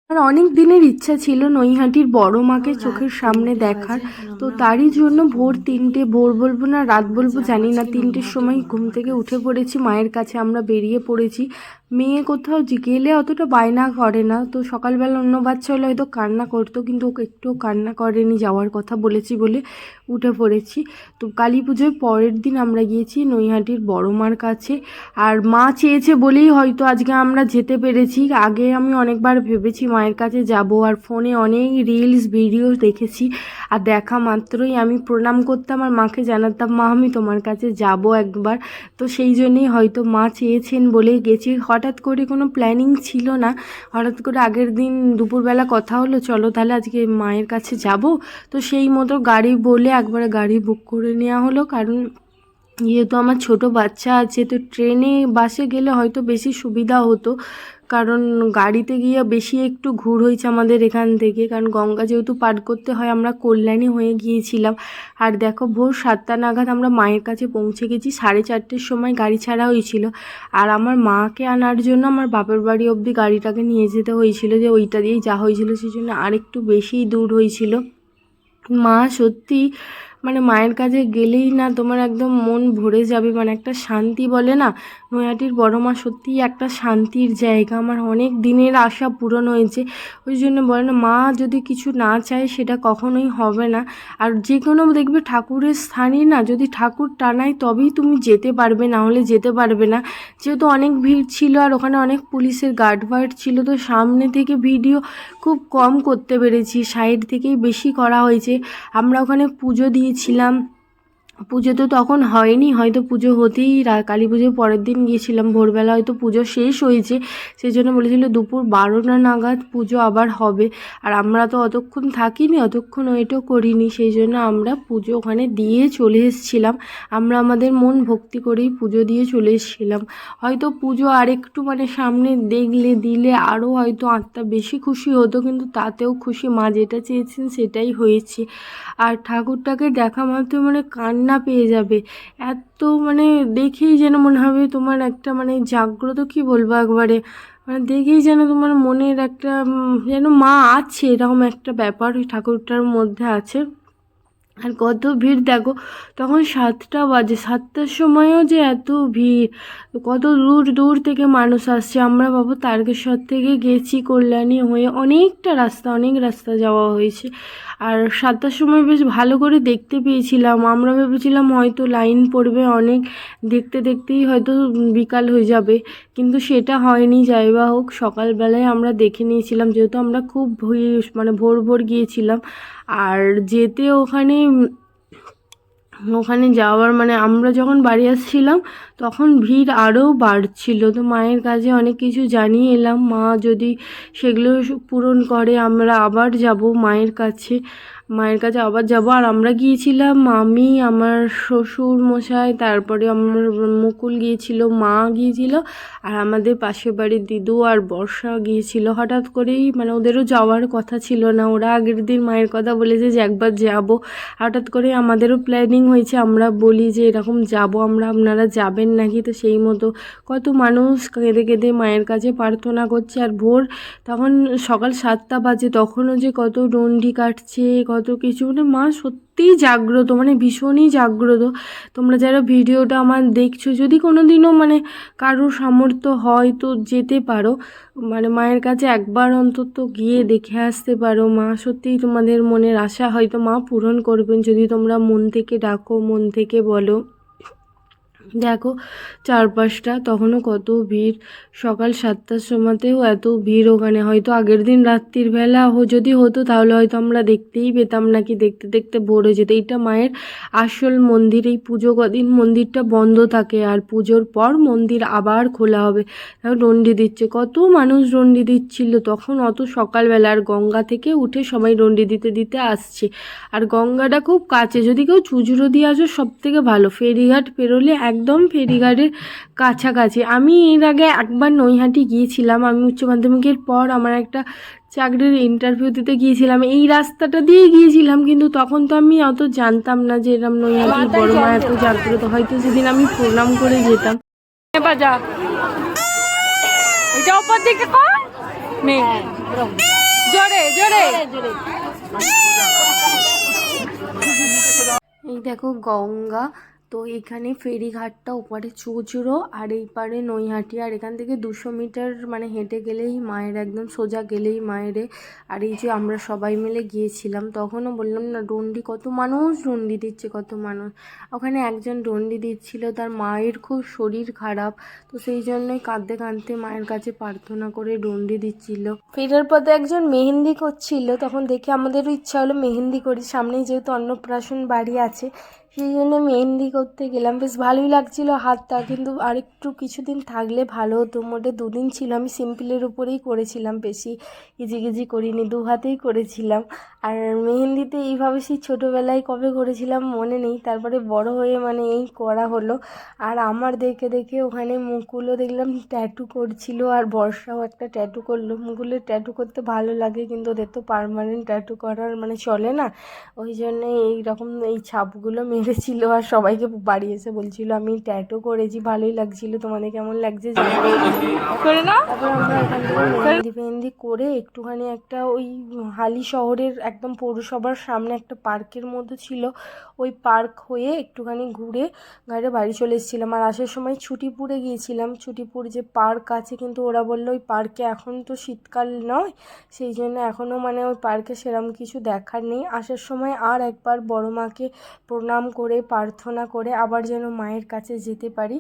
আর অনেক দিনের ইচ্ছা ছিল নৈহাটির বড় মাকে চোখের সামনে দেখার। তো তারই জন্য ভোর 3টে, ভোর বলবো না রাত বলবো জানি না, 3টের সময় ঘুম থেকে উঠে পড়েছি, মায়ের কাছে আমরা বেরিয়ে পড়েছি। মেয়ে কোথাও গেলে অতটা বায়না করে না, তো সকালবেলা অন্য বাচ্চা হলে হয়তো কান্না করতো, কিন্তু ওকে একটুও কান্না করেনি, যাওয়ার কথা বলেছি বলে উঠে পড়েছি। তো কালী পুজোর পরের দিন আমরা গিয়েছি নৈহাটির বড় মার কাছে। আর মা চেয়েছে বলেই হয়তো আজকে আমরা যেতে পেরেছি। আগে আমি অনেকবার ভেবেছি মায়ের কাছে যাব, আর ফোনে অনেক রিলস ভিডিও দেখেছি, আর দেখা মাত্রই আমি প্রণাম করতাম আর মাকে জানাতাম মা আমি তোমার কাছে যাব একবার। তো সেই জন্যেই হয়তো মা চেয়েছেন বলেই গেছি। হঠাৎ করে কোনো প্ল্যানিং ছিল না, হঠাৎ করে আগের দিন দুপুরবেলা কথা হলো চলো তাহলে আজকে মায়ের কাছে যাব। তো সেই মতো গাড়ি বলে একবারে গাড়ি বুক করে নেওয়া হলো, কারণ যেহেতু আমার ছোট বাচ্চা আছে, তো ট্রেনে বাসে গেলে হয়তো বেশি সুবিধা হতো, কারণ গাড়িতে গিয়ে বেশি একটু ঘুর হয়েছে আমাদের এখান থেকে, কারণ গঙ্গা যেহেতু পার করতে হয়। আমরা কল্যাণী হয়ে গিয়েছিলাম। আর দেখো ভোর 7টা নাগাদ আমরা মায়ের কাছে পৌঁছে গেছি, 4:30-র সময় গাড়ি ছাড়া হয়েছিল। আর আমার মাকে আনার জন্য আমার বাপের বাড়ি অবধি গাড়িটাকে নিয়ে যেতে হয়েছিল, যে ওইটা দিয়েই যা হয়েছিল, সেই জন্য আরেকটু বেশিই দূর হয়েছিল। মা সত্যি মানে মায়ের কাছে গেলেই না তোমার একদম মন ভরে যাবে, মানে একটা শান্তি বলে না, নৈহাটির বড় মা সত্যিই একটা শান্তির জায়গা। আমার অনেক দিনের আশা পূরণ হয়েছে। ওই জন্য বলে না, মা যদি কিছু না চায় সেটা কখনোই হবে না। আর যে কোনো দেখবে ঠাকুরের স্থানই না, যদি ঠাকুর টানায় তবেই তুমি যেতে পারবে, না হলে যেতে পারবে না। যেহেতু অনেক ভিড় ছিল আর ওখানে অনেক পুলিশের গার্ড ফার্ড ছিল, তো সামনে থেকে ভিডিও খুব কম করতে পেরেছি, সাইড থেকেই বেশি করা হয়েছে। আমরা ওখানে পুজো দিয়েছিলাম। পুজো তো তখন হয়নি, হয়তো পুজো হতেই কালী পুজোর পরের দিন গিয়েছিলাম, ভোরবেলা হয়তো পুজো শেষ হয়েছে, সেই জন্য বলেছিল দুপুর 12টা নাগাদ পুজো আবার হবে। আর আমরা তো অতক্ষণ থাকিনি, অতক্ষণ ওয়েটও করিনি, সেই জন্য আমরা পুজো ওখানে দিয়ে চলে এসেছিলাম। আমরা আমাদের মন ভক্তি করেই পুজো দিয়ে চলে এসেছিলাম। হয়তো পুজো আরেকটু মানে সামনে দিলে আরও হয়তো আত্মা বেশি খুশি হতো, কিন্তু তাতেও খুশি, মা যেটা চেয়েছেন সেটাই হয়েছে। আর ঠাকুরটাকে দেখা মাত্র মানে কান্না পেয়ে যাবে, এত মানে দেখেই যেন মনে হবে তোমার একটা মানে জাগ্রত, কি বলবো একবারে, মানে দেখেই যেন তোমার মনের একটা যেন মা আছে এরকম একটা ব্যাপার ওই ঠাকুরটার মধ্যে আছে। আর কত ভিড় দেখো, তখন 7টা বাজে, 7টার সময়ও যে এত ভিড়, কত দূর দূর থেকে মানুষ আসছে। আমরা বাবু তারকেশ্বর থেকে গেছি কল্যাণী হয়ে, অনেক রাস্তা যাওয়া হয়েছে। আর 7টার সময় বেশ ভালো করে দেখতে পেয়েছিলাম, আমরা ভেবেছিলাম হয়তো লাইন পড়বে অনেক, দেখতে দেখতেই হয়তো বিকাল হয়ে যাবে, কিন্তু সেটা হয়নি। যাই বা হোক, সকালবেলায় আমরা দেখে নিয়েছিলাম, যেহেতু আমরা খুব মানে ভোর ভোর গিয়েছিলাম। আর যেতে ওখানে ওখানে যাওয়ার মানে আমরা যখন বাড়ি আসছিলাম তখন ভিড় আরও বাড়ছিল। তো মায়ের কাছে অনেক কিছু জানিয়ে এলাম, মা যদি সেগুলো পূরণ করে আমরা আবার যাব মায়ের কাছে আবার যাব। আর আমরা গিয়েছিলাম, আমি, আমার শ্বশুর মশাই, তারপরে আমার মুকুল গিয়েছিল, মা গিয়েছিল, আর আমাদের পাশের বাড়ির দিদু আর বর্ষা গিয়েছিল। হঠাৎ করেই মানে ওদেরও যাওয়ার কথা ছিল না, ওরা আগের দিন মায়ের কথা বলেছে যে একবার যাব। হঠাৎ করে আমাদেরও প্ল্যানিং হয়েছে, আমরা বলি যে এরকম যাব আমরা, আপনারা যাবেন নাকি? তো সেই মতো কত মানুষ কেঁদে কেঁদে মায়ের কাছে প্রার্থনা করছে। আর ভোর তখন সকাল 7টা বাজে, তখনও যে কত ডন্ডি কাটছে, কত কিছু, মানে মা সত্যিই জাগ্রত, মানে ভীষণই জাগ্রত। তোমরা যারা ভিডিওটা আমার দেখছো, যদি কোনো দিনও মানে কারোর সামর্থ্য হয় তো যেতে পারো, মানে মায়ের কাছে একবার অন্তত গিয়ে দেখে আসতে পারো। মা সত্যিই তোমাদের মনের আশা হয়তো মা পূরণ করবেন, যদি তোমরা মন থেকে ডাকো, মন থেকে বলো। দেখো চারপাশটা তখনও কত ভিড়, সকাল 7টার সময়তেও এত ভিড় ওখানে। হয়তো আগের দিন রাত্রির বেলা যদি হতো তাহলে হয়তো আমরা দেখতেই পেতাম নাকি, দেখতে দেখতে ভোর হয়ে যেত। এইটা মায়ের আসল মন্দির, এই পুজো কদিন মন্দিরটা বন্ধ থাকে, আর পুজোর পর মন্দির আবার খোলা হবে। ডন্ডি দিচ্ছে, কত মানুষ ডন্ডি দিচ্ছিল তখন অত সকালবেলা, আর গঙ্গা থেকে উঠে সবাই ডন্ডি দিতে দিতে আসছে। আর গঙ্গাটা খুব কাছে, যদি কেউ চুজুড়ো দিয়ে আসো সব থেকে ভালো, ফেরিঘাট পেরোলে একদম ফেরিঘাটের কাছাকাছি। আমি এর আগে একবার নৈহাটি গিয়েছিলাম, আমি উচ্চ মাধ্যমিকের পর আমার একটা চাকরির ইন্টারভিউ দিতে গিয়েছিলাম, এই রাস্তাটা দিয়েই গিয়েছিলাম, কিন্তু তখন তো আমি অত জানতাম না যে এরম নৈহাটির বড় মা এত জাগ্রত। হয়তো সেদিন আমি প্রণাম করে যেতাম। বাজা এটা উপর দিকে কর, নেই। হ্যাঁ, এরকম। জোরে জোরে। জোরে। এই দেখো গঙ্গা, তো এখানে ফেরিঘাটটা ওপারে চুচড়ো আর এই পারে নৈহাটি, আর এখান থেকে 200 মিটার মানে হেঁটে গেলেই মায়ের, একদম সোজা গেলেই মায়েরে। আর এই যে আমরা সবাই মিলে গিয়েছিলাম, তখনও বললাম না ডন্ডি, কত মানুষ ডন্ডি দিচ্ছে, কত মানুষ। ওখানে একজন ডন্ডি দিচ্ছিল, তার মায়ের খুব শরীর খারাপ, তো সেই জন্যই কাঁদতে কাঁদতে মায়ের কাছে প্রার্থনা করে ডন্ডি দিচ্ছিল। ফেরার পথে একজন মেহেন্দি করছিল, তখন দেখে আমাদেরও ইচ্ছা হলো মেহেন্দি করি, সামনেই যেহেতু অন্নপ্রাশন বাড়ি আছে, সেই জন্য মেহেন্দি করতে গেলাম। বেশ ভালোই লাগছিল হাতটা, কিন্তু আরেকটু কিছুদিন থাকলে ভালো হতো। মোটে 2 দিন ছিল, আমি সিম্পলের উপরেই করেছিলাম, বেশি ইজিগিজি করিনি, 2 হাতেই করেছিলাম। আর মেহেন্দিতে এইভাবে সেই ছোটোবেলায় কবে করেছিলাম মনে নেই, তারপরে বড় হয়ে মানে এই করা হলো। আর আমার দেখে দেখে ওখানে মুকুলও দেখলাম ট্যাটু করছিল, আর বর্ষাও একটা ট্যাটু করলো। মুকুলের ট্যাটু করতে ভালো লাগে, কিন্তু ওদের তো পার্মানেন্ট ট্যাটু করার মানে চলে না, ওই জন্যে এইরকম এই ছাপগুলো মেরেছিল। আর সবাইকে বাড়ি এসে বলছিল আমি ট্যাটু করেছি, ভালোই লাগছিল, তোমাদের কেমন লাগছে জানাবে করে না। তারপর আমরা এখান থেকে মেহেন্দি ফেহেন্দি করে একটুখানি একটা ওই হালি শহরের একদম পৌরসভার সামনে একটা পার্কের মধ্যে ছিল, ওই পার্ক হয়ে একটুখানি ঘুরে গাড়ি বাড়ি চলে এসেছিলাম। আর আসার সময় ছুটিপুরে গিয়েছিলাম, ছুটিপুর যে পার্ক আছে, কিন্তু ওরা বললো ওই পার্কে এখন তো শীতকাল নয়, সেই জন্য এখনও মানে ওই পার্কে সেরকম কিছু দেখার নেই। আসার সময় আর একবার বড় মাকে প্রণাম করে প্রার্থনা করে আবার যেন মায়ের কাছে যেতে পারি।